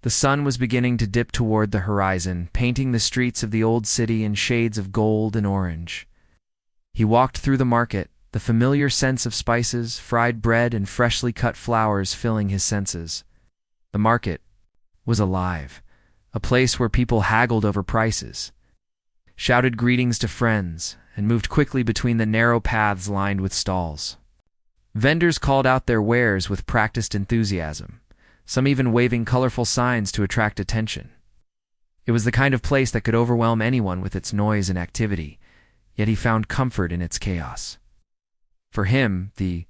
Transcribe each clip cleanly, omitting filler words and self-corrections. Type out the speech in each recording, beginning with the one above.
The sun was beginning to dip toward the horizon, painting the streets of the old city in shades of gold and orange. He walked through the market, the familiar scents of spices, fried bread, and freshly cut flowers filling his senses. The market was alive, a place where people haggled over prices, shouted greetings to friends, and moved quickly between the narrow paths lined with stalls. Vendors called out their wares with practiced enthusiasm, some even waving colorful signs to attract attention. It was the kind of place that could overwhelm anyone with its noise and activity, yet he found comfort in its chaos. For him, the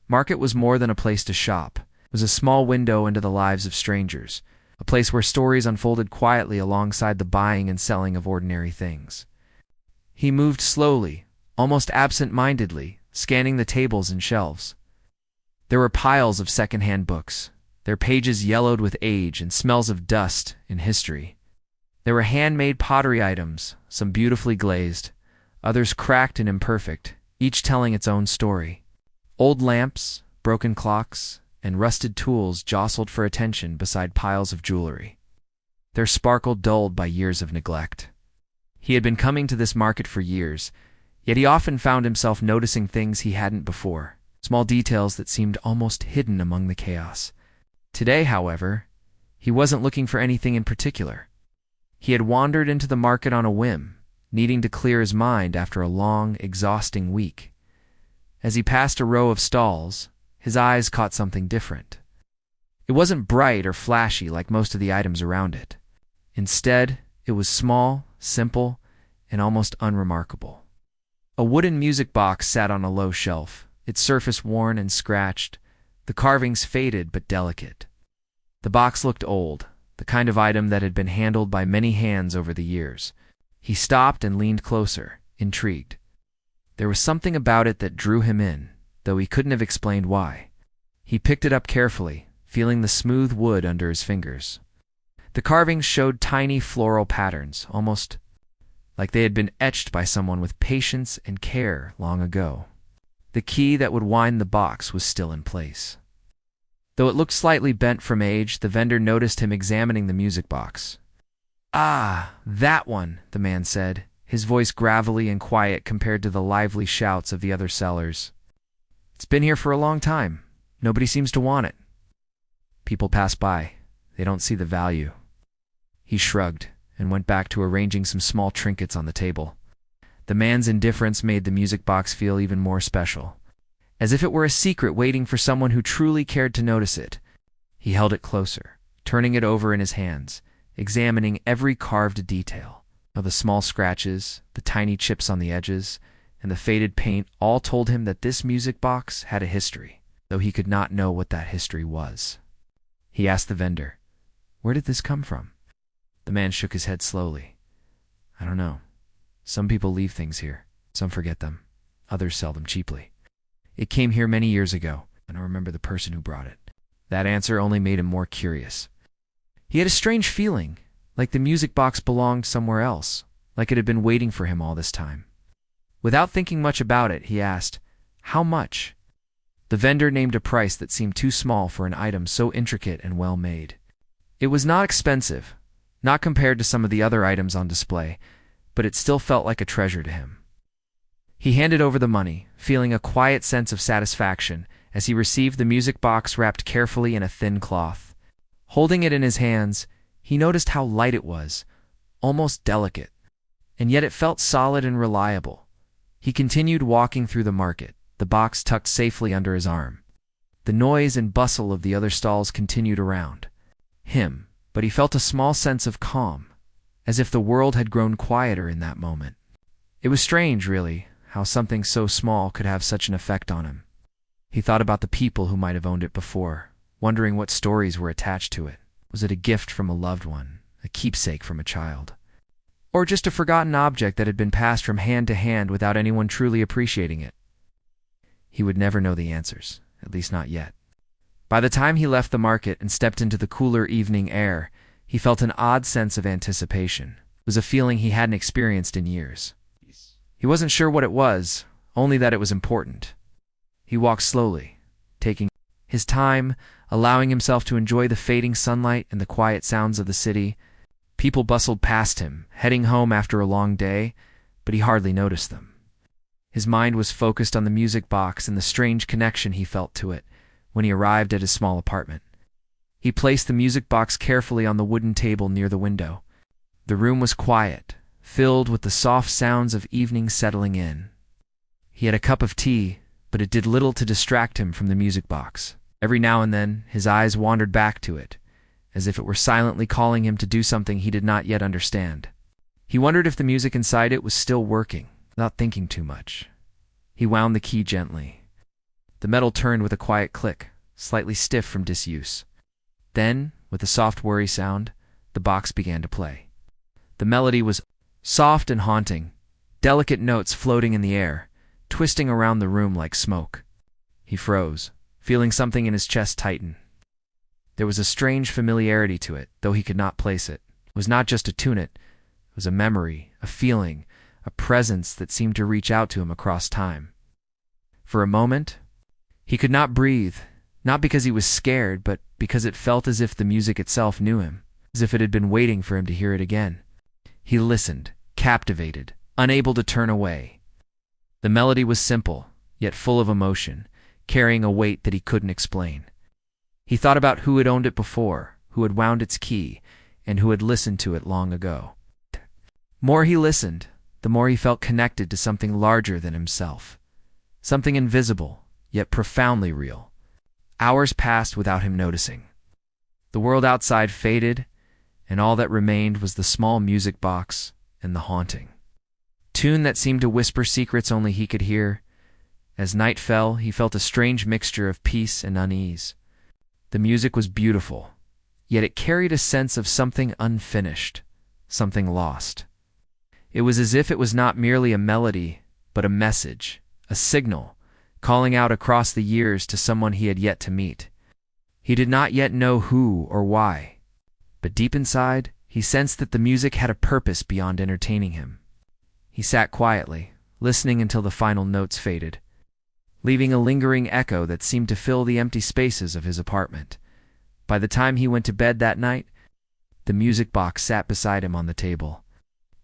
market was more than a place to shop. It was a small window into the lives of strangers, a place where stories unfolded quietly alongside the buying and selling of ordinary things. He moved slowly, almost absent-mindedly, scanning the tables and shelves. There were piles of second-hand books, their pages yellowed with age and smells of dust and history. There were handmade pottery items, some beautifully glazed, others cracked and imperfect, each telling its own story. Old lamps, broken clocks, and rusted tools jostled for attention beside piles of jewelry, their sparkle dulled by years of neglect. He had been coming to this market for years, yet he often found himself noticing things he hadn't before, small details that seemed almost hidden among the chaos. Today, however, he wasn't looking for anything in particular. He had wandered into the market on a whim, needing to clear his mind after a long, exhausting week. As he passed a row of stalls, his eyes caught something different. It wasn't bright or flashy like most of the items around it. Instead, it was small, simple, and almost unremarkable. A wooden music box sat on a low shelf, its surface worn and scratched, the carvings faded but delicate. The box looked old, the kind of item that had been handled by many hands over the years. He stopped and leaned closer, intrigued. There was something about it that drew him in, though he couldn't have explained why. He picked it up carefully, feeling the smooth wood under his fingers. The carvings showed tiny floral patterns, almost like they had been etched by someone with patience and care long ago. The key that would wind the box was still in place. Though it looked slightly bent from age, the vendor noticed him examining the music box. "Ah, that one," the man said, his voice gravelly and quiet compared to the lively shouts of the other sellers. "It's been here for a long time. Nobody seems to want it. People pass by. They don't see the value." He shrugged and went back to arranging some small trinkets on the table. The man's indifference made the music box feel even more special, as if it were a secret waiting for someone who truly cared to notice it. He held it closer, turning it over in his hands, examining every carved detail. The small scratches, the tiny chips on the edges, and the faded paint all told him that this music box had a history, though he could not know what that history was. He asked the vendor, "Where did this come from?" The man shook his head slowly. "I don't know. Some people leave things here. Some forget them. Others sell them cheaply. It came here many years ago, and I remember the person who brought it." That answer only made him more curious. He had a strange feeling, like the music box belonged somewhere else, like it had been waiting for him all this time. Without thinking much about it, he asked, "How much?" The vendor named a price that seemed too small for an item so intricate and well made. It was not expensive, not compared to some of the other items on display, but it still felt like a treasure to him. He handed over the money, feeling a quiet sense of satisfaction as he received the music box wrapped carefully in a thin cloth. Holding it in his hands, he noticed how light it was, almost delicate, and yet it felt solid and reliable. He continued walking through the market, the box tucked safely under his arm. The noise and bustle of the other stalls continued around him, but he felt a small sense of calm, as if the world had grown quieter in that moment. It was strange, really, how something so small could have such an effect on him. He thought about the people who might have owned it before, wondering what stories were attached to it. Was it a gift from a loved one, a keepsake from a child, or just a forgotten object that had been passed from hand to hand without anyone truly appreciating it? He would never know the answers, at least not yet. By the time he left the market and stepped into the cooler evening air, he felt an odd sense of anticipation. It was a feeling he hadn't experienced in years. He wasn't sure what it was, only that it was important. He walked slowly, taking his time, allowing himself to enjoy the fading sunlight and the quiet sounds of the city. People bustled past him, heading home after a long day, but he hardly noticed them. His mind was focused on the music box and the strange connection he felt to it when he arrived at his small apartment. He placed the music box carefully on the wooden table near the window. The room was quiet, filled with the soft sounds of evening settling in. He had a cup of tea, but it did little to distract him from the music box. Every now and then, his eyes wandered back to it, as if it were silently calling him to do something he did not yet understand. He wondered if the music inside it was still working, without thinking too much. He wound the key gently. The metal turned with a quiet click, slightly stiff from disuse. Then, with a soft whirry sound, the box began to play. The melody was soft and haunting, delicate notes floating in the air, twisting around the room like smoke. He froze, feeling something in his chest tighten. There was a strange familiarity to it, though he could not place it. It was not just a tune, it was a memory, a feeling, a presence that seemed to reach out to him across time. For a moment, he could not breathe, not because he was scared, but because it felt as if the music itself knew him, as if it had been waiting for him to hear it again. He listened, captivated, unable to turn away. The melody was simple, yet full of emotion, carrying a weight that he couldn't explain. He thought about who had owned it before, who had wound its key, and who had listened to it long ago. The more he listened, the more he felt connected to something larger than himself, something invisible, yet profoundly real. Hours passed without him noticing. The world outside faded, and all that remained was the small music box and the haunting tune that seemed to whisper secrets only he could hear. As night fell, he felt a strange mixture of peace and unease. The music was beautiful, yet it carried a sense of something unfinished, something lost. It was as if it was not merely a melody, but a message, a signal, calling out across the years to someone he had yet to meet. He did not yet know who or why, but deep inside, he sensed that the music had a purpose beyond entertaining him. He sat quietly, listening until the final notes faded, leaving a lingering echo that seemed to fill the empty spaces of his apartment. By the time he went to bed that night, the music box sat beside him on the table.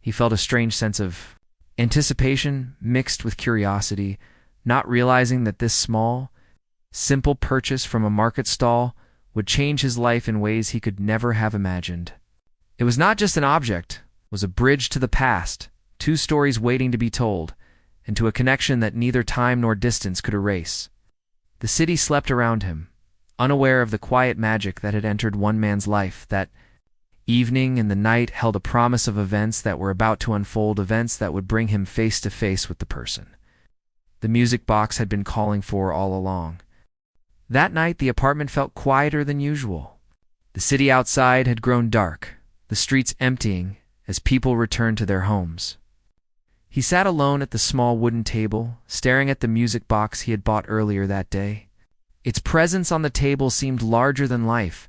He felt a strange sense of anticipation mixed with curiosity, not realizing that this small, simple purchase from a market stall would change his life in ways he could never have imagined. It was not just an object, it was a bridge to the past, 2 stories waiting to be told, and to a connection that neither time nor distance could erase. The city slept around him, unaware of the quiet magic that had entered one man's life. That evening and the night held a promise of events that were about to unfold, events that would bring him face to face with the person the music box had been calling for all along. That night, the apartment felt quieter than usual. The city outside had grown dark, the streets emptying as people returned to their homes. He sat alone at the small wooden table, staring at the music box he had bought earlier that day. Its presence on the table seemed larger than life,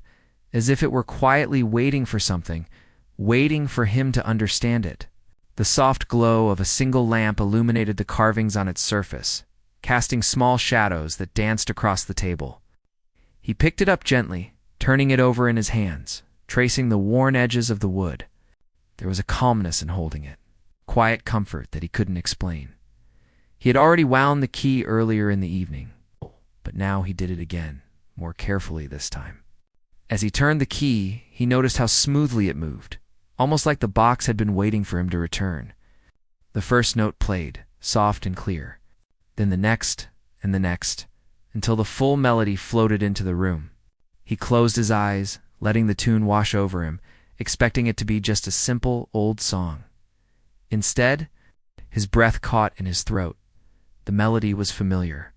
as if it were quietly waiting for something, waiting for him to understand it. The soft glow of a single lamp illuminated the carvings on its surface, casting small shadows that danced across the table. He picked it up gently, turning it over in his hands, tracing the worn edges of the wood. There was a calmness in holding it, quiet comfort that he couldn't explain. He had already wound the key earlier in the evening, but now he did it again, more carefully this time. As he turned the key, he noticed how smoothly it moved, almost like the box had been waiting for him to return. The first note played, soft and clear, then the next and the next, until the full melody floated into the room. He closed his eyes, letting the tune wash over him, expecting it to be just a simple old song. Instead, his breath caught in his throat. The melody was familiar.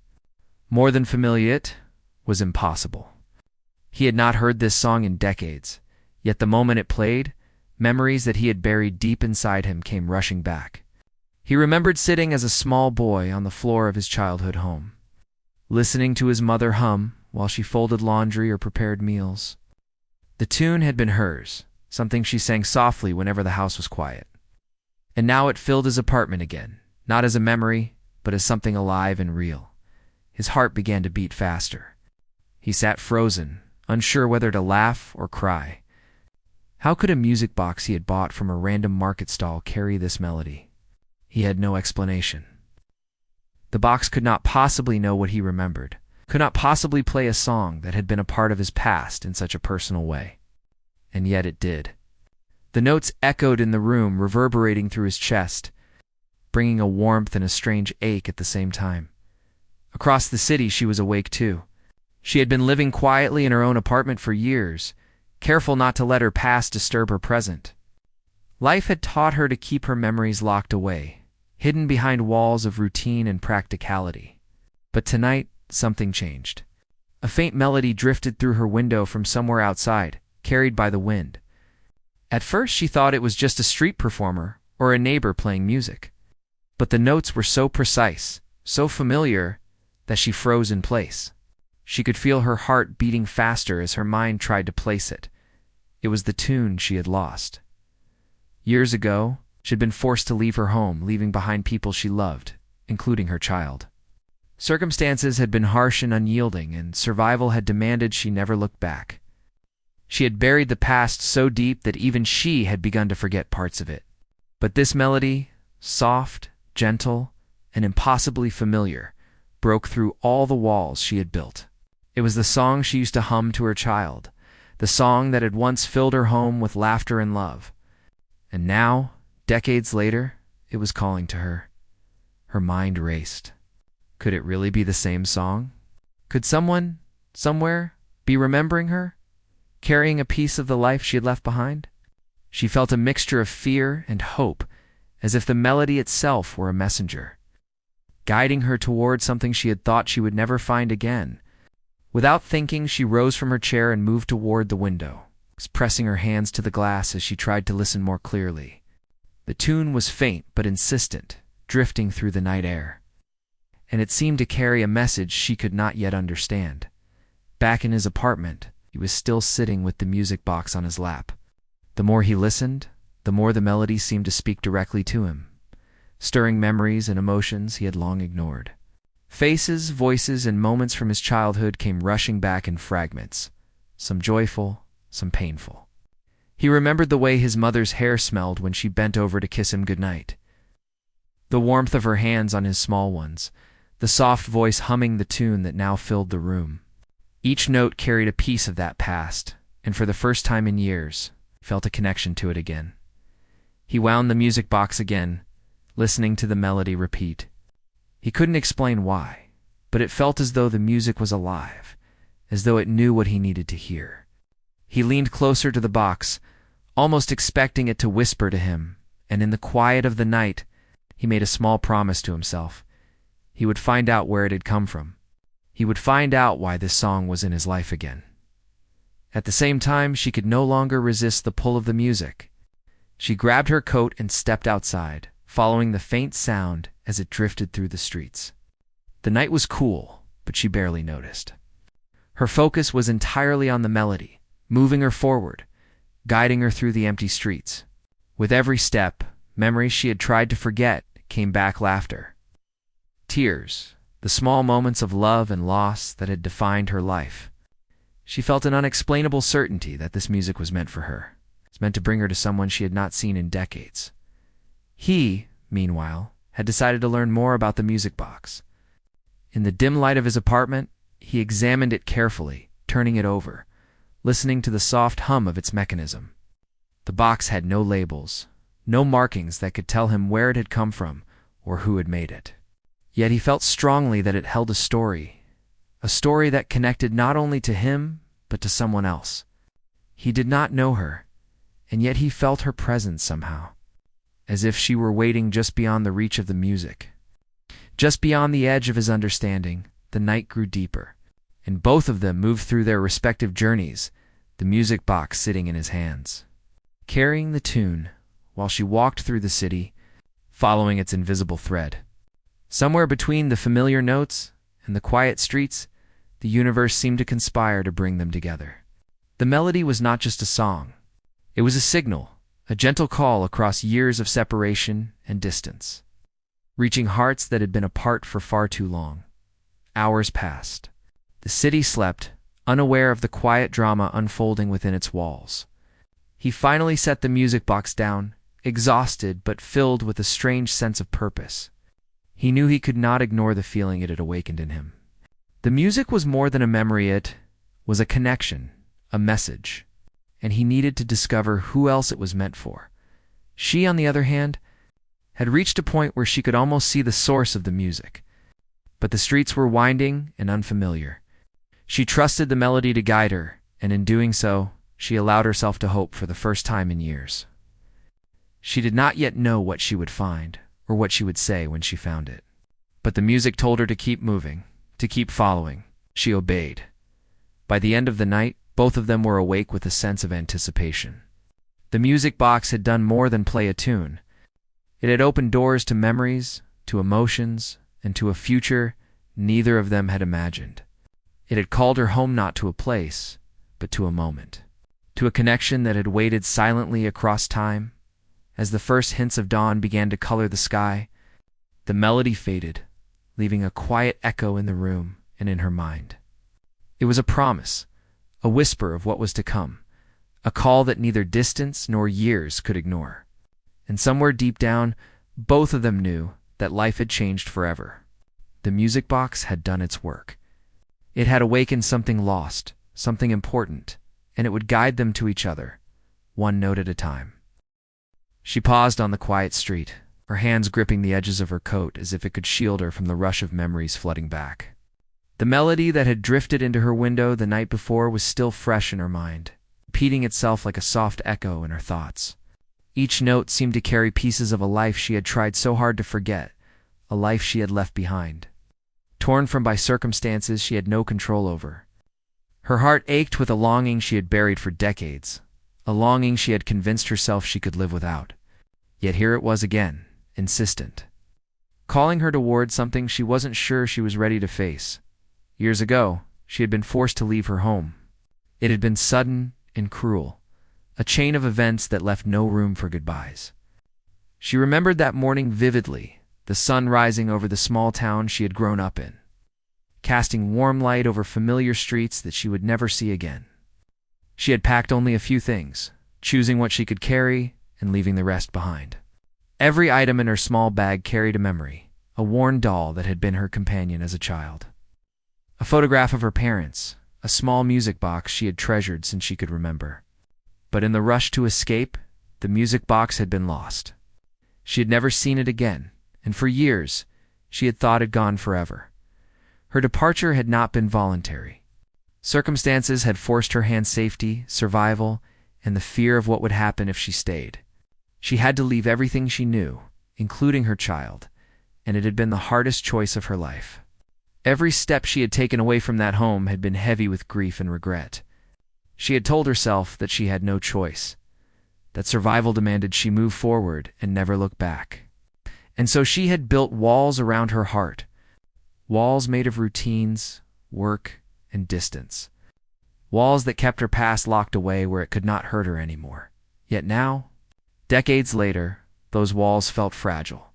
More than familiar, it was impossible. He had not heard this song in decades, yet the moment it played, memories that he had buried deep inside him came rushing back. He remembered sitting as a small boy on the floor of his childhood home, listening to his mother hum while she folded laundry or prepared meals. The tune had been hers, something she sang softly whenever the house was quiet. And now it filled his apartment again, not as a memory, but as something alive and real. His heart began to beat faster. He sat frozen, unsure whether to laugh or cry. How could a music box he had bought from a random market stall carry this melody? He had no explanation. The box could not possibly know what he remembered, could not possibly play a song that had been a part of his past in such a personal way. And yet it did. The notes echoed in the room, reverberating through his chest, bringing a warmth and a strange ache at the same time. Across the city, she was awake too. She had been living quietly in her own apartment for years, careful not to let her past disturb her present. Life had taught her to keep her memories locked away, hidden behind walls of routine and practicality. But tonight, something changed. A faint melody drifted through her window from somewhere outside, carried by the wind. At first, she thought it was just a street performer or a neighbor playing music. But the notes were so precise, so familiar, that she froze in place. She could feel her heart beating faster as her mind tried to place it. It was the tune she had lost. Years ago, she had been forced to leave her home, leaving behind people she loved, including her child. Circumstances had been harsh and unyielding, and survival had demanded she never look back. She had buried the past so deep that even she had begun to forget parts of it. But this melody, soft, gentle, and impossibly familiar, broke through all the walls she had built. It was the song she used to hum to her child, the song that had once filled her home with laughter and love. And now, decades later, it was calling to her. Her mind raced. Could it really be the same song? Could someone, somewhere, be remembering her, carrying a piece of the life she had left behind? She felt a mixture of fear and hope, as if the melody itself were a messenger, guiding her toward something she had thought she would never find again. Without thinking, she rose from her chair and moved toward the window, pressing her hands to the glass as she tried to listen more clearly. The tune was faint but insistent, drifting through the night air, and it seemed to carry a message she could not yet understand. Back in his apartment, he was still sitting with the music box on his lap. The more he listened, the more the melody seemed to speak directly to him, stirring memories and emotions he had long ignored. Faces, voices, and moments from his childhood came rushing back in fragments, some joyful, some painful. He remembered the way his mother's hair smelled when she bent over to kiss him goodnight, the warmth of her hands on his small ones, the soft voice humming the tune that now filled the room. Each note carried a piece of that past, and for the first time in years, felt a connection to it again. He wound the music box again, listening to the melody repeat. He couldn't explain why, but it felt as though the music was alive, as though it knew what he needed to hear. He leaned closer to the box, almost expecting it to whisper to him, and in the quiet of the night, he made a small promise to himself. He would find out where it had come from. He would find out why this song was in his life again. At the same time, she could no longer resist the pull of the music. She grabbed her coat and stepped outside, following the faint sound as it drifted through the streets. The night was cool, but she barely noticed. Her focus was entirely on the melody, moving her forward, guiding her through the empty streets. With every step, memories she had tried to forget came back: laughter, tears, the small moments of love and loss that had defined her life. She felt an unexplainable certainty that this music was meant for her. It was meant to bring her to someone she had not seen in decades. He, meanwhile, had decided to learn more about the music box. In the dim light of his apartment, he examined it carefully, turning it over, listening to the soft hum of its mechanism. The box had no labels, no markings that could tell him where it had come from or who had made it. Yet he felt strongly that it held a story that connected not only to him, but to someone else. He did not know her, and yet he felt her presence somehow, as if she were waiting just beyond the reach of the music. Just beyond the edge of his understanding, the night grew deeper, and both of them moved through their respective journeys, the music box sitting in his hands, carrying the tune, while she walked through the city, following its invisible thread. Somewhere between the familiar notes and the quiet streets, the universe seemed to conspire to bring them together. The melody was not just a song. It was a signal, a gentle call across years of separation and distance, reaching hearts that had been apart for far too long. Hours passed. The city slept, unaware of the quiet drama unfolding within its walls. He finally set the music box down, exhausted but filled with a strange sense of purpose. He knew he could not ignore the feeling it had awakened in him. The music was more than a memory, it was a connection, a message, and he needed to discover who else it was meant for. She, on the other hand, had reached a point where she could almost see the source of the music. But the streets were winding and unfamiliar. She trusted the melody to guide her, and in doing so, she allowed herself to hope for the first time in years. She did not yet know what she would find, or what she would say when she found it. But the music told her to keep moving, to keep following. She obeyed. By the end of the night, both of them were awake with a sense of anticipation. The music box had done more than play a tune. It had opened doors to memories, to emotions, and to a future neither of them had imagined. It had called her home, not to a place, but to a moment, to a connection that had waited silently across time. As the first hints of dawn began to color the sky, the melody faded, leaving a quiet echo in the room and in her mind. It was a promise, a whisper of what was to come, a call that neither distance nor years could ignore. And somewhere deep down, both of them knew that life had changed forever. The music box had done its work. It had awakened something lost, something important, and it would guide them to each other, one note at a time. She paused on the quiet street, her hands gripping the edges of her coat as if it could shield her from the rush of memories flooding back. The melody that had drifted into her window the night before was still fresh in her mind, repeating itself like a soft echo in her thoughts. Each note seemed to carry pieces of a life she had tried so hard to forget, a life she had left behind, torn from by circumstances she had no control over. Her heart ached with a longing she had buried for decades, a longing she had convinced herself she could live without. Yet here it was again, insistent, calling her toward something she wasn't sure she was ready to face. Years ago, she had been forced to leave her home. It had been sudden and cruel, a chain of events that left no room for goodbyes. She remembered that morning vividly, the sun rising over the small town she had grown up in, casting warm light over familiar streets that she would never see again. She had packed only a few things, choosing what she could carry and leaving the rest behind. Every item in her small bag carried a memory, a worn doll that had been her companion as a child, a photograph of her parents, a small music box she had treasured since she could remember. But in the rush to escape, the music box had been lost. She had never seen it again, and for years, she had thought it gone forever. Her departure had not been voluntary. Circumstances had forced her hand safety, survival, and the fear of what would happen if she stayed. She had to leave everything she knew, including her child, and it had been the hardest choice of her life. Every step she had taken away from that home had been heavy with grief and regret. She had told herself that she had no choice, that survival demanded she move forward and never look back. And so she had built walls around her heart, walls made of routines, work, and distance. Walls that kept her past locked away where it could not hurt her anymore. Yet now, decades later, those walls felt fragile,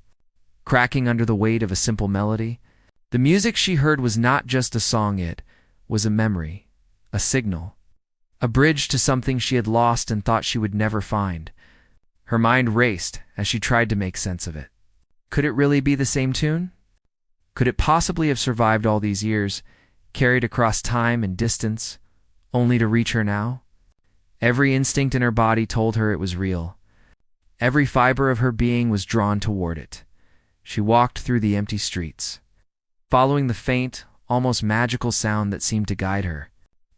cracking under the weight of a simple melody. The music she heard was not just a song, it was a memory, a signal, a bridge to something she had lost and thought she would never find. Her mind raced as she tried to make sense of it. Could it really be the same tune? Could it possibly have survived all these years, carried across time and distance, only to reach her now? Every instinct in her body told her it was real. Every fiber of her being was drawn toward it. She walked through the empty streets, following the faint, almost magical sound that seemed to guide her.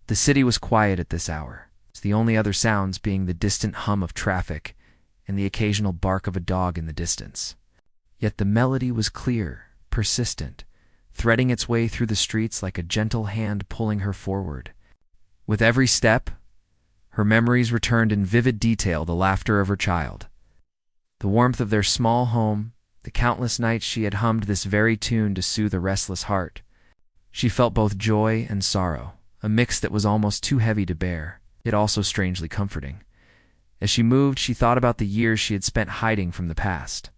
The city was quiet at this hour, the only other sounds being the distant hum of traffic and the occasional bark of a dog in the distance. Yet the melody was clear, persistent, threading its way through the streets like a gentle hand pulling her forward. With every step, her memories returned in vivid detail: the laughter of her child, the warmth of their small home, the countless nights she had hummed this very tune to soothe a restless heart. She felt both joy and sorrow, a mix that was almost too heavy to bear, yet also strangely comforting. As she moved, she thought about the years she had spent hiding from the past.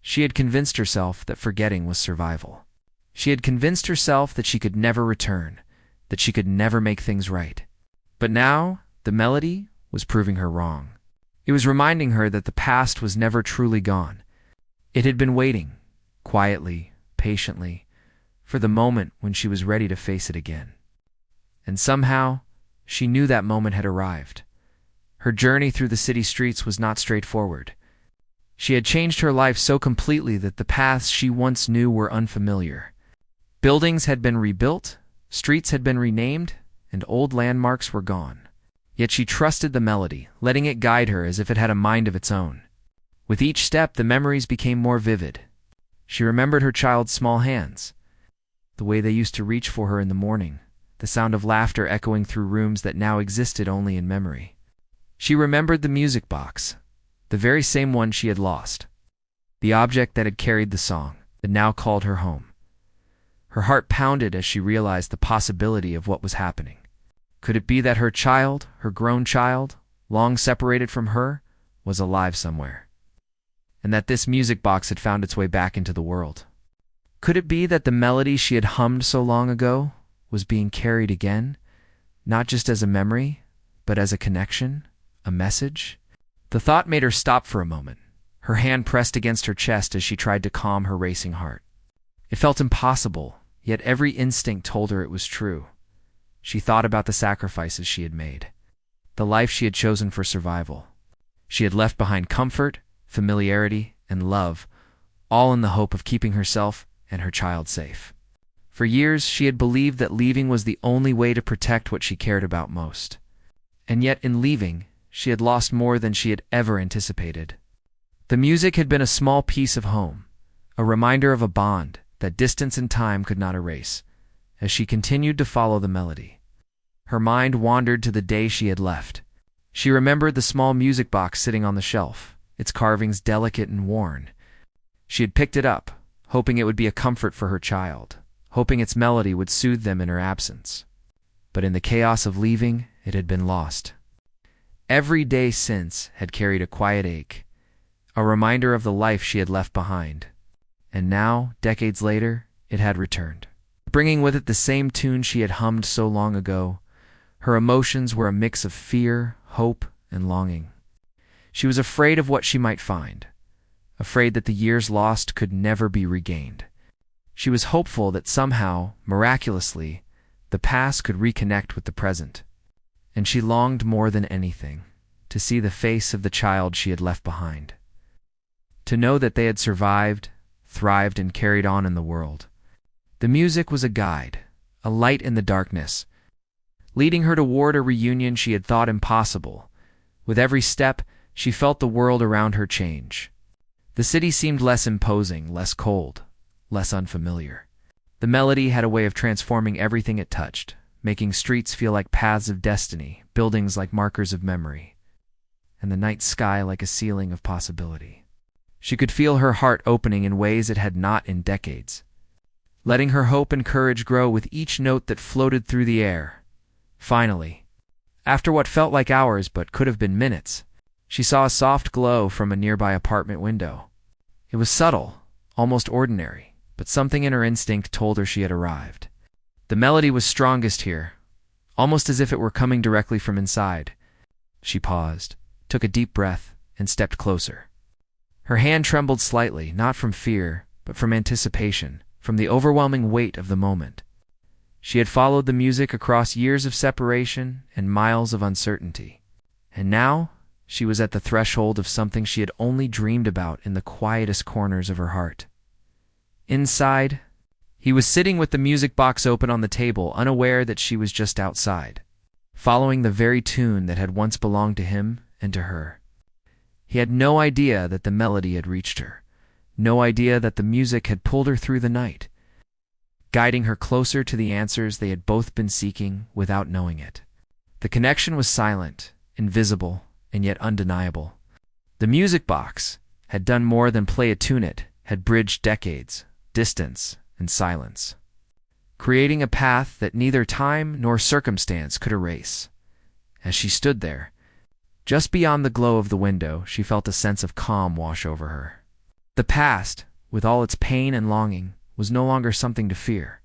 She had convinced herself that forgetting was survival. She had convinced herself that she could never return, that she could never make things right. But now, the melody was proving her wrong. It was reminding her that the past was never truly gone. It had been waiting, quietly, patiently, for the moment when she was ready to face it again. And somehow, she knew that moment had arrived. Her journey through the city streets was not straightforward. She had changed her life so completely that the paths she once knew were unfamiliar. Buildings had been rebuilt, streets had been renamed, and old landmarks were gone. Yet she trusted the melody, letting it guide her as if it had a mind of its own. With each step, the memories became more vivid. She remembered her child's small hands, the way they used to reach for her in the morning, the sound of laughter echoing through rooms that now existed only in memory. She remembered the music box, the very same one she had lost, the object that had carried the song, that now called her home. Her heart pounded as she realized the possibility of what was happening. Could it be that her child, her grown child, long separated from her, was alive somewhere? And that this music box had found its way back into the world? Could it be that the melody she had hummed so long ago was being carried again, not just as a memory, but as a connection, a message? The thought made her stop for a moment, her hand pressed against her chest as she tried to calm her racing heart. It felt impossible, yet every instinct told her it was true. She thought about the sacrifices she had made, the life she had chosen for survival. She had left behind comfort, familiarity, and love, all in the hope of keeping herself and her child safe. For years, she had believed that leaving was the only way to protect what she cared about most. And yet, in leaving, she had lost more than she had ever anticipated. The music had been a small piece of home, a reminder of a bond that distance and time could not erase. As she continued to follow the melody, her mind wandered to the day she had left. She remembered the small music box sitting on the shelf, its carvings delicate and worn. She had picked it up, hoping it would be a comfort for her child, hoping its melody would soothe them in her absence. But in the chaos of leaving, it had been lost. Every day since had carried a quiet ache, a reminder of the life she had left behind. And now, decades later, it had returned, bringing with it the same tune she had hummed so long ago. Her emotions were a mix of fear, hope, and longing. She was afraid of what she might find, afraid that the years lost could never be regained. She was hopeful that somehow, miraculously, the past could reconnect with the present. And she longed more than anything to see the face of the child she had left behind, to know that they had survived, thrived, and carried on in the world. The music was a guide, a light in the darkness, leading her toward a reunion she had thought impossible. With every step, she felt the world around her change. The city seemed less imposing, less cold, less unfamiliar. The melody had a way of transforming everything it touched, making streets feel like paths of destiny, buildings like markers of memory, and the night sky like a ceiling of possibility. She could feel her heart opening in ways it had not in decades, letting her hope and courage grow with each note that floated through the air. Finally, after what felt like hours but could have been minutes, she saw a soft glow from a nearby apartment window. It was subtle, almost ordinary, but something in her instinct told her she had arrived. The melody was strongest here, almost as if it were coming directly from inside. She paused, took a deep breath, and stepped closer. Her hand trembled slightly, not from fear, but from anticipation, from the overwhelming weight of the moment. She had followed the music across years of separation and miles of uncertainty. And now, she was at the threshold of something she had only dreamed about in the quietest corners of her heart. Inside, he was sitting with the music box open on the table, unaware that she was just outside, following the very tune that had once belonged to him and to her. He had no idea that the melody had reached her, no idea that the music had pulled her through the night, guiding her closer to the answers they had both been seeking without knowing it. The connection was silent, invisible, and yet undeniable. The music box had done more than play a tune, it had bridged decades, distance, and silence, creating a path that neither time nor circumstance could erase. As she stood there, just beyond the glow of the window, she felt a sense of calm wash over her. The past, with all its pain and longing, was no longer something to fear.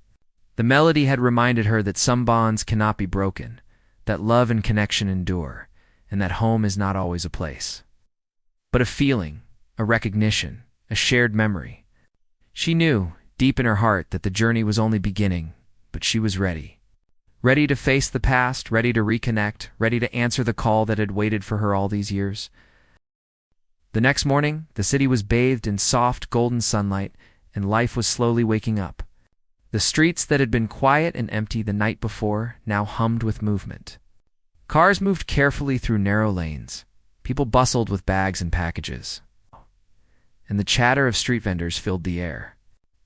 The melody had reminded her that some bonds cannot be broken, that love and connection endure, and that home is not always a place, but a feeling, a recognition, a shared memory. She knew, deep in her heart, that the journey was only beginning, but she was ready. Ready to face the past, ready to reconnect, ready to answer the call that had waited for her all these years. The next morning, the city was bathed in soft, golden sunlight, and life was slowly waking up. The streets that had been quiet and empty the night before now hummed with movement. Cars moved carefully through narrow lanes. People bustled with bags and packages, and the chatter of street vendors filled the air.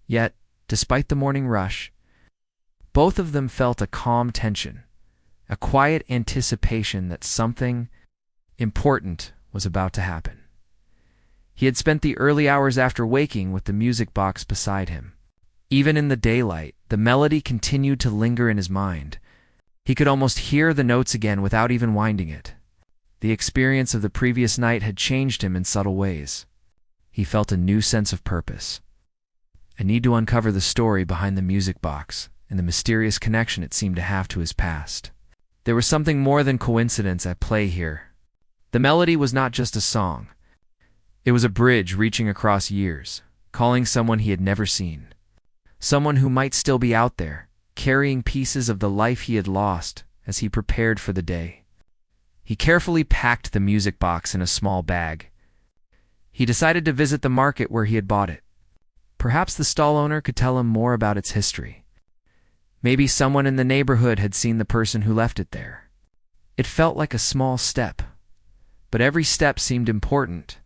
Yet, despite the morning rush, both of them felt a calm tension, a quiet anticipation that something important was about to happen. He had spent the early hours after waking with the music box beside him. Even in the daylight, the melody continued to linger in his mind. He could almost hear the notes again without even winding it. The experience of the previous night had changed him in subtle ways. He felt a new sense of purpose, a need to uncover the story behind the music box and the mysterious connection it seemed to have to his past. There was something more than coincidence at play here. The melody was not just a song. It was a bridge reaching across years, calling someone he had never seen. Someone who might still be out there, carrying pieces of the life he had lost as he prepared for the day. He carefully packed the music box in a small bag. He decided to visit the market where he had bought it. Perhaps the stall owner could tell him more about its history. Maybe someone in the neighborhood had seen the person who left it there. It felt like a small step, but every step seemed important.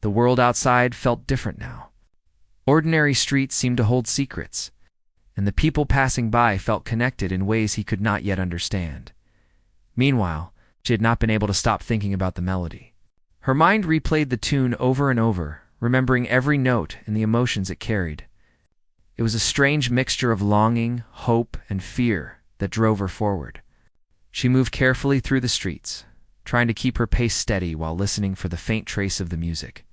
The world outside felt different now. Ordinary streets seemed to hold secrets, and the people passing by felt connected in ways he could not yet understand. Meanwhile, she had not been able to stop thinking about the melody. Her mind replayed the tune over and over, remembering every note and the emotions it carried. It was a strange mixture of longing, hope, and fear that drove her forward. She moved carefully through the streets, trying to keep her pace steady while listening for the faint trace of the music.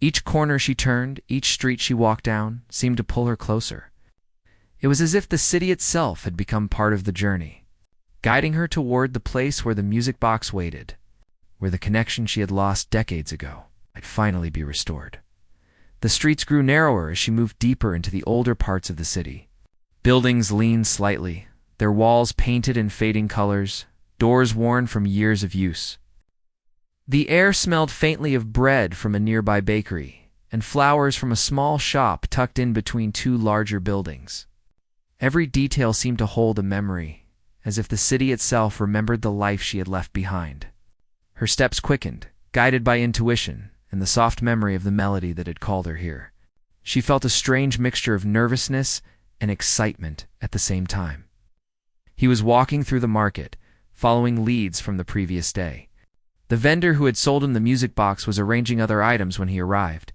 Each corner she turned, each street she walked down, seemed to pull her closer. It was as if the city itself had become part of the journey, guiding her toward the place where the music box waited, where the connection she had lost decades ago might finally be restored. The streets grew narrower as she moved deeper into the older parts of the city. Buildings leaned slightly, their walls painted in fading colors, doors worn from years of use. The air smelled faintly of bread from a nearby bakery and flowers from a small shop tucked in between two larger buildings. Every detail seemed to hold a memory, as if the city itself remembered the life she had left behind. Her steps quickened, guided by intuition and the soft memory of the melody that had called her here. She felt a strange mixture of nervousness and excitement at the same time. He was walking through the market, following leads from the previous day. The vendor who had sold him the music box was arranging other items when he arrived.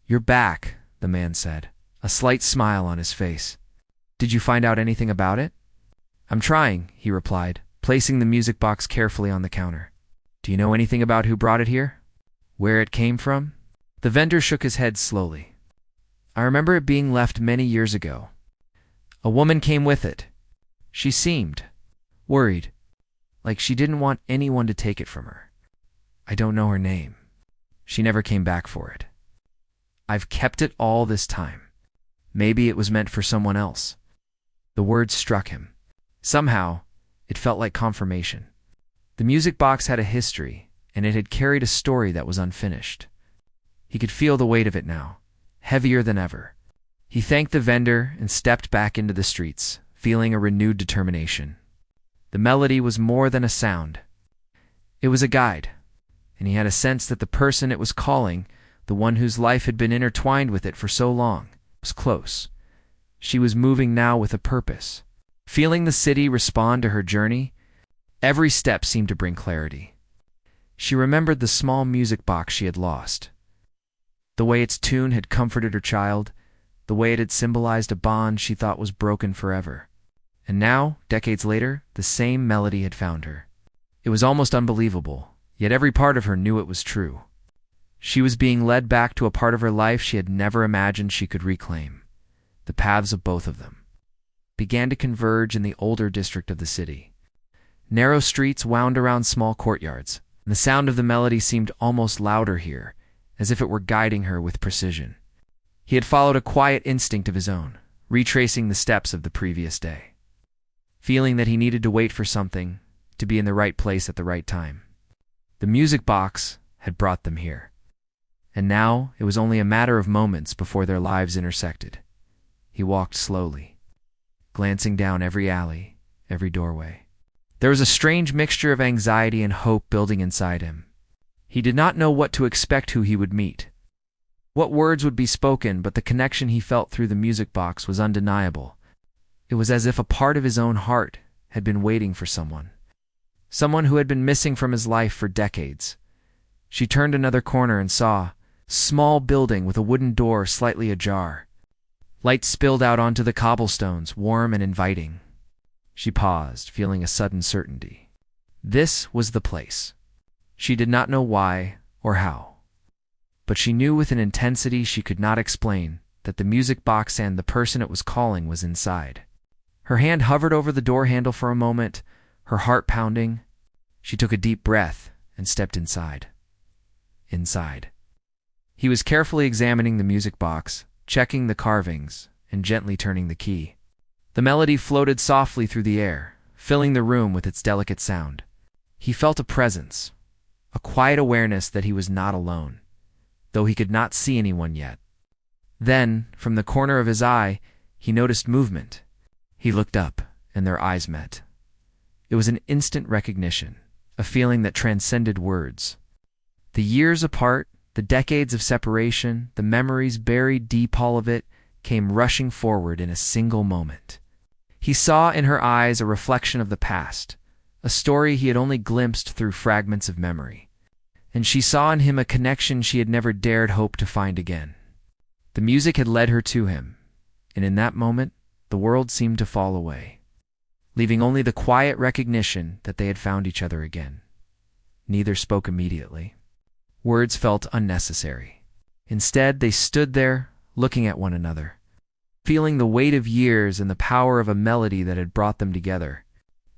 "You're back," the man said, a slight smile on his face. "Did you find out anything about it?" "I'm trying," he replied, placing the music box carefully on the counter. "Do you know anything about who brought it here? Where it came from?" The vendor shook his head slowly. "I remember it being left many years ago. A woman came with it. She seemed worried, like she didn't want anyone to take it from her. I don't know her name. She never came back for it. I've kept it all this time. Maybe it was meant for someone else." The words struck him. Somehow, it felt like confirmation. The music box had a history, and it had carried a story that was unfinished. He could feel the weight of it now, heavier than ever. He thanked the vendor and stepped back into the streets, feeling a renewed determination. The melody was more than a sound. It was a guide, and he had a sense that the person it was calling, the one whose life had been intertwined with it for so long, was close. She was moving now with a purpose. Feeling the city respond to her journey, every step seemed to bring clarity. She remembered the small music box she had lost, the way its tune had comforted her child, the way it had symbolized a bond she thought was broken forever. And now, decades later, the same melody had found her. It was almost unbelievable, yet every part of her knew it was true. She was being led back to a part of her life she had never imagined she could reclaim, the paths of both of them. began to converge in the older district of the city. Narrow streets wound around small courtyards, and the sound of the melody seemed almost louder here, as if it were guiding her with precision. He had followed a quiet instinct of his own, retracing the steps of the previous day, feeling that he needed to wait for something, to be in the right place at the right time. The music box had brought them here, and now it was only a matter of moments before their lives intersected. He walked slowly, glancing down every alley, every doorway. There was a strange mixture of anxiety and hope building inside him. He did not know what to expect, who he would meet, what words would be spoken, but the connection he felt through the music box was undeniable. It was as if a part of his own heart had been waiting for someone who had been missing from his life for decades. She turned another corner and saw a small building with a wooden door slightly ajar. Light spilled out onto the cobblestones, warm and inviting. She paused, feeling a sudden certainty. This was the place. She did not know why or how, but she knew with an intensity she could not explain that the music box and the person it was calling was inside. Her hand hovered over the door handle for a moment, her heart pounding. She took a deep breath and stepped inside. Inside. He was carefully examining the music box, checking the carvings, and gently turning the key. The melody floated softly through the air, filling the room with its delicate sound. He felt a presence, a quiet awareness that he was not alone, though he could not see anyone yet. Then, from the corner of his eye, he noticed movement. He looked up, and their eyes met. It was an instant recognition, a feeling that transcended words. The years apart, the decades of separation, the memories buried deep, all of it came rushing forward in a single moment. He saw in her eyes a reflection of the past, a story he had only glimpsed through fragments of memory. And she saw in him a connection she had never dared hope to find again. The music had led her to him, and in that moment, the world seemed to fall away, leaving only the quiet recognition that they had found each other again. Neither spoke immediately. Words felt unnecessary. Instead, they stood there, looking at one another, feeling the weight of years and the power of a melody that had brought them together.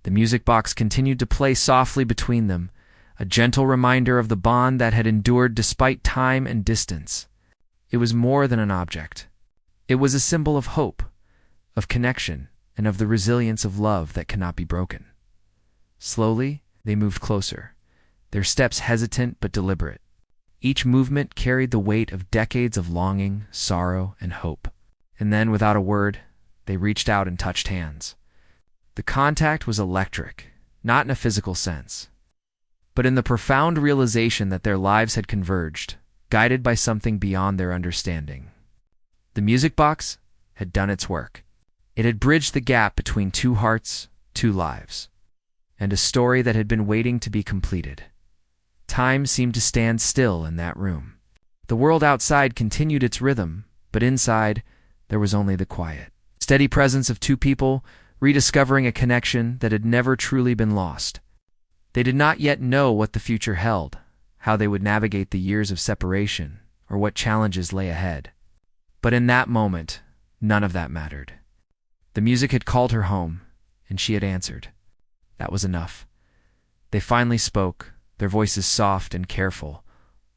The music box continued to play softly between them, a gentle reminder of the bond that had endured despite time and distance. It was more than an object. It was a symbol of hope, of connection, and of the resilience of love that cannot be broken. Slowly, they moved closer, their steps hesitant but deliberate. Each movement carried the weight of decades of longing, sorrow, and hope. And then, without a word, they reached out and touched hands. The contact was electric, not in a physical sense, but in the profound realization that their lives had converged, guided by something beyond their understanding. The music box had done its work. It had bridged the gap between two hearts, two lives, and a story that had been waiting to be completed. Time seemed to stand still in that room. The world outside continued its rhythm, but inside, there was only the quiet, steady presence of two people rediscovering a connection that had never truly been lost. They did not yet know what the future held, how they would navigate the years of separation, or what challenges lay ahead. But in that moment, none of that mattered. The music had called her home, and she had answered. That was enough. They finally spoke, their voices soft and careful,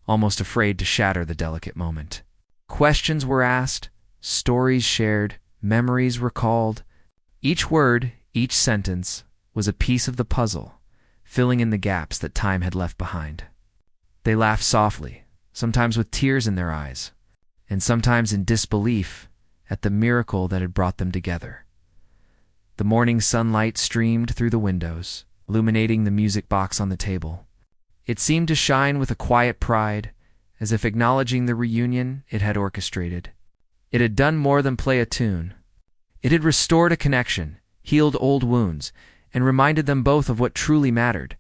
almost afraid to shatter the delicate moment. Questions were asked, stories shared, memories recalled. Each word, each sentence, was a piece of the puzzle, filling in the gaps that time had left behind. They laughed softly, sometimes with tears in their eyes, and sometimes in disbelief at the miracle that had brought them together. The morning sunlight streamed through the windows, illuminating the music box on the table. It seemed to shine with a quiet pride, as if acknowledging the reunion it had orchestrated. It had done more than play a tune. It had restored a connection, healed old wounds, and reminded them both of what truly mattered.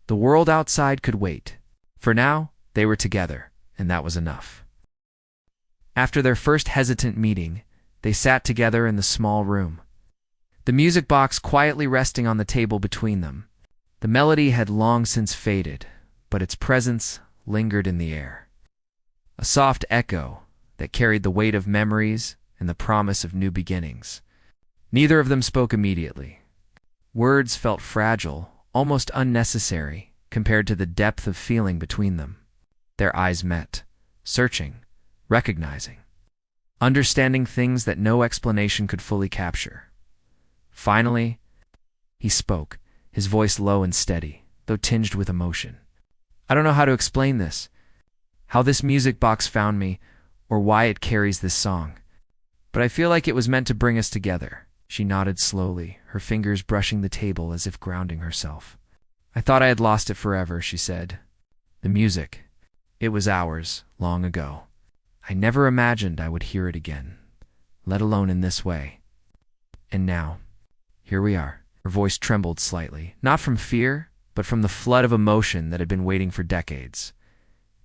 The world outside could wait. For now, they were together, and that was enough. After their first hesitant meeting, they sat together in the small room, the music box quietly resting on the table between them. The melody had long since faded, but its presence lingered in the air. A soft echo that carried the weight of memories and the promise of new beginnings. Neither of them spoke immediately. Words felt fragile, almost unnecessary, compared to the depth of feeling between them. Their eyes met, searching, recognizing, understanding things that no explanation could fully capture. Finally, he spoke, his voice low and steady, though tinged with emotion. "I don't know how to explain this, how this music box found me, or why it carries this song. But I feel like it was meant to bring us together." She nodded slowly, her fingers brushing the table as if grounding herself. "I thought I had lost it forever," she said. "The music, it was ours, long ago. I never imagined I would hear it again, let alone in this way. And now, here we are." Her voice trembled slightly, not from fear, but from the flood of emotion that had been waiting for decades.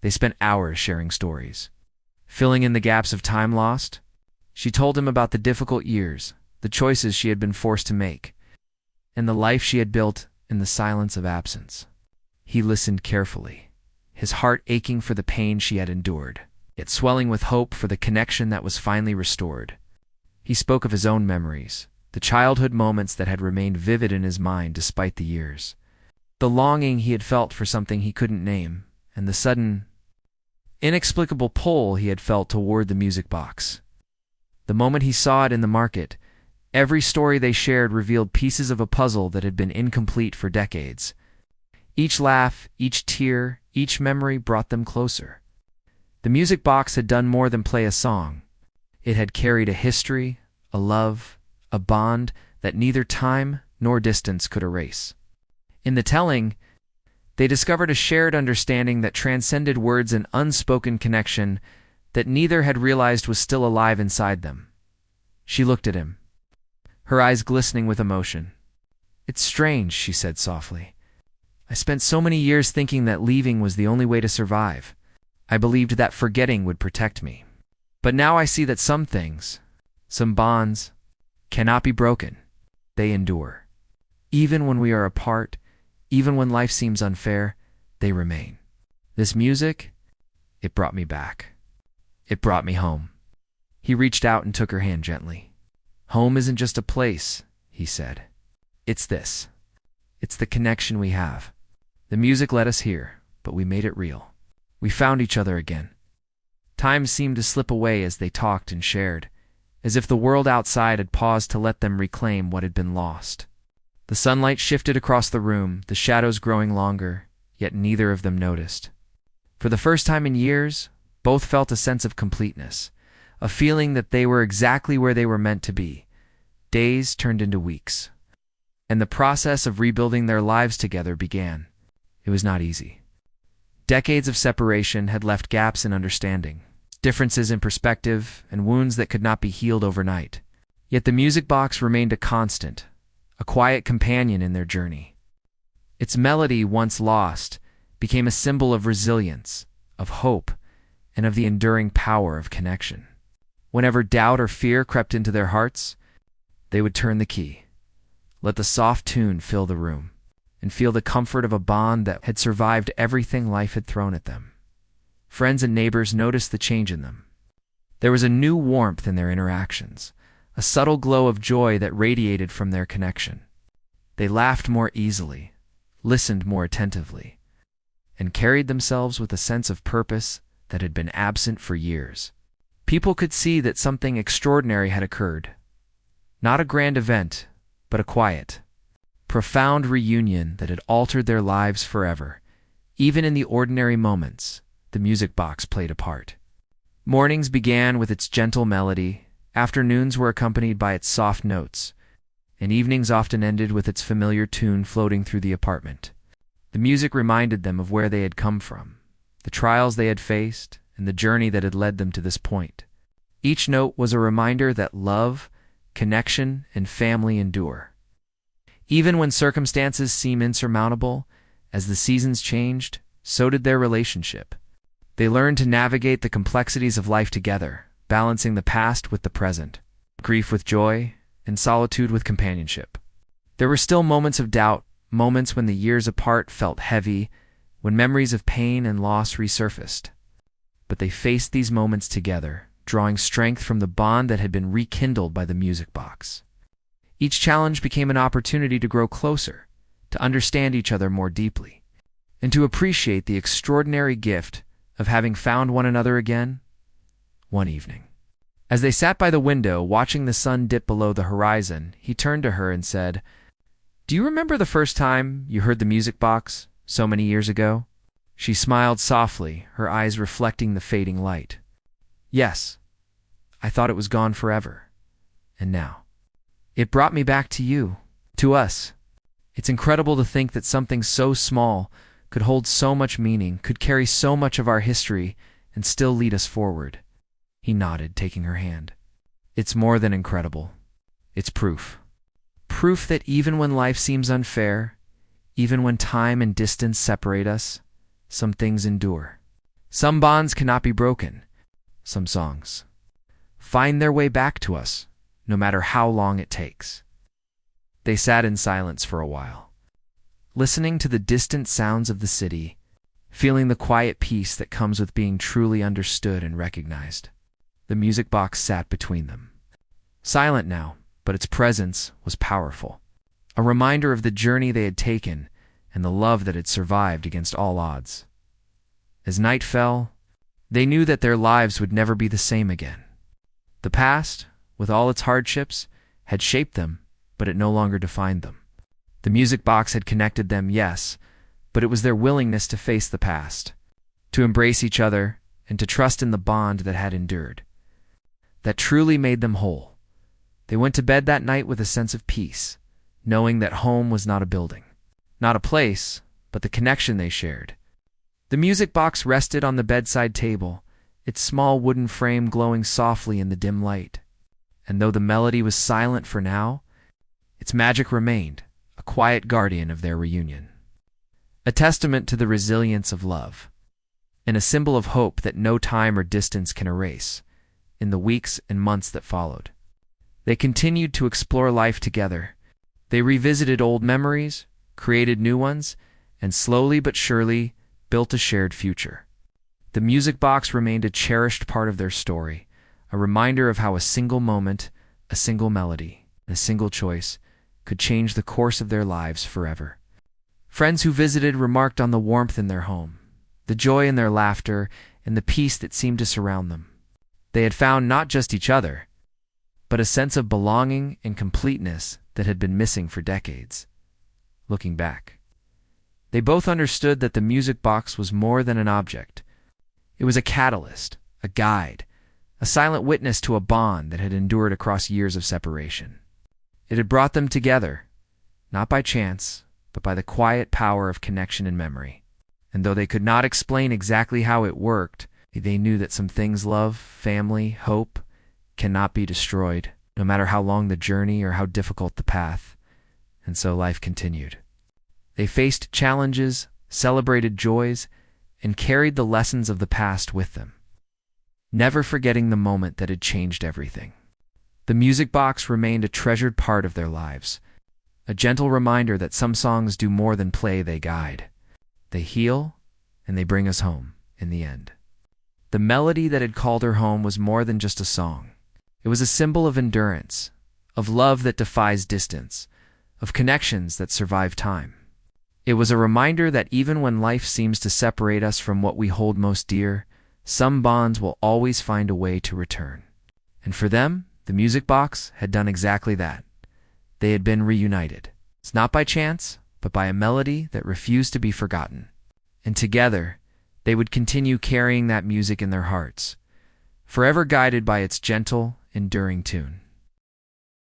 They spent hours sharing stories, filling in the gaps of time lost. She told him about the difficult years, the choices she had been forced to make, and the life she had built in the silence of absence. He listened carefully, his heart aching for the pain she had endured, yet swelling with hope for the connection that was finally restored. He spoke of his own memories, the childhood moments that had remained vivid in his mind despite the years, the longing he had felt for something he couldn't name, and the sudden, inexplicable pull he had felt toward the music box. The moment he saw it in the market, every story they shared revealed pieces of a puzzle that had been incomplete for decades. Each laugh, each tear, each memory brought them closer. The music box had done more than play a song. It had carried a history, a love, a bond that neither time nor distance could erase. In the telling, they discovered a shared understanding that transcended words, an unspoken connection that neither had realized was still alive inside them. She looked at him, her eyes glistening with emotion. "It's strange," she said softly. "I spent so many years thinking that leaving was the only way to survive. I believed that forgetting would protect me. But now I see that some things, some bonds, cannot be broken. They endure. Even when we are apart, even when life seems unfair, they remain. This music, it brought me back. It brought me home." He reached out and took her hand gently. "Home isn't just a place," he said. "It's this. It's the connection we have. The music led us here, but we made it real. We found each other again." Time seemed to slip away as they talked and shared, as if the world outside had paused to let them reclaim what had been lost. The sunlight shifted across the room, the shadows growing longer, yet neither of them noticed. For the first time in years, both felt a sense of completeness, a feeling that they were exactly where they were meant to be. Days turned into weeks, and the process of rebuilding their lives together began. It was not easy. Decades of separation had left gaps in understanding, differences in perspective, and wounds that could not be healed overnight. Yet the music box remained a constant, a quiet companion in their journey. Its melody, once lost, became a symbol of resilience, of hope, and of the enduring power of connection. Whenever doubt or fear crept into their hearts, they would turn the key, let the soft tune fill the room, and feel the comfort of a bond that had survived everything life had thrown at them. Friends and neighbors noticed the change in them. There was a new warmth in their interactions, a subtle glow of joy that radiated from their connection. They laughed more easily, listened more attentively, and carried themselves with a sense of purpose that had been absent for years. People could see that something extraordinary had occurred. Not a grand event, but a quiet, profound reunion that had altered their lives forever. Even in the ordinary moments, the music box played a part. Mornings began with its gentle melody, afternoons were accompanied by its soft notes, and evenings often ended with its familiar tune floating through the apartment. The music reminded them of where they had come from, the trials they had faced, and the journey that had led them to this point. Each note was a reminder that love, connection, and family endure. Even when circumstances seem insurmountable, as the seasons changed, so did their relationship. They learned to navigate the complexities of life together, balancing the past with the present, grief with joy, and solitude with companionship. There were still moments of doubt, moments when the years apart felt heavy, when memories of pain and loss resurfaced. But they faced these moments together, drawing strength from the bond that had been rekindled by the music box. Each challenge became an opportunity to grow closer, to understand each other more deeply, and to appreciate the extraordinary gift of having found one another again one evening. As they sat by the window, watching the sun dip below the horizon, he turned to her and said, "Do you remember the first time you heard the music box so many years ago?" She smiled softly, her eyes reflecting the fading light. "Yes. I thought it was gone forever. And now it brought me back to you, to us. It's incredible to think that something so small could hold so much meaning, could carry so much of our history, and still lead us forward." He nodded, taking her hand. "It's more than incredible. It's proof. Proof that even when life seems unfair, even when time and distance separate us, some things endure. Some bonds cannot be broken. Some songs find their way back to us, no matter how long it takes." They sat in silence for a while, listening to the distant sounds of the city, feeling the quiet peace that comes with being truly understood and recognized. The music box sat between them, silent now, but its presence was powerful, a reminder of the journey they had taken and the love that had survived against all odds. As night fell, they knew that their lives would never be the same again. The past, with all its hardships, had shaped them, but it no longer defined them. The music box had connected them, yes, but it was their willingness to face the past, to embrace each other, and to trust in the bond that had endured, that truly made them whole. They went to bed that night with a sense of peace, knowing that home was not a building, not a place, but the connection they shared. The music box rested on the bedside table, its small wooden frame glowing softly in the dim light. And though the melody was silent for now, its magic remained, a quiet guardian of their reunion. A testament to the resilience of love, and a symbol of hope that no time or distance can erase. In the weeks and months that followed, they continued to explore life together. They revisited old memories, created new ones, and slowly but surely built a shared future. The music box remained a cherished part of their story, a reminder of how a single moment, a single melody, and a single choice could change the course of their lives forever. Friends who visited remarked on the warmth in their home, the joy in their laughter, and the peace that seemed to surround them. They had found not just each other, but a sense of belonging and completeness that had been missing for decades. Looking back, they both understood that the music box was more than an object. It was a catalyst, a guide, a silent witness to a bond that had endured across years of separation. It had brought them together, not by chance, but by the quiet power of connection and memory. And though they could not explain exactly how it worked, they knew that some things, love, family, hope, cannot be destroyed, no matter how long the journey or how difficult the path. And so life continued. They faced challenges, celebrated joys, and carried the lessons of the past with them, never forgetting the moment that had changed everything. The music box remained a treasured part of their lives, a gentle reminder that some songs do more than play, they guide. They heal, and they bring us home in the end. The melody that had called her home was more than just a song. It was a symbol of endurance, of love that defies distance, of connections that survive time. It was a reminder that even when life seems to separate us from what we hold most dear, some bonds will always find a way to return. And for them, the music box had done exactly that. They had been reunited. It's not by chance, but by a melody that refused to be forgotten. And together, they would continue carrying that music in their hearts, forever guided by its gentle, enduring tune.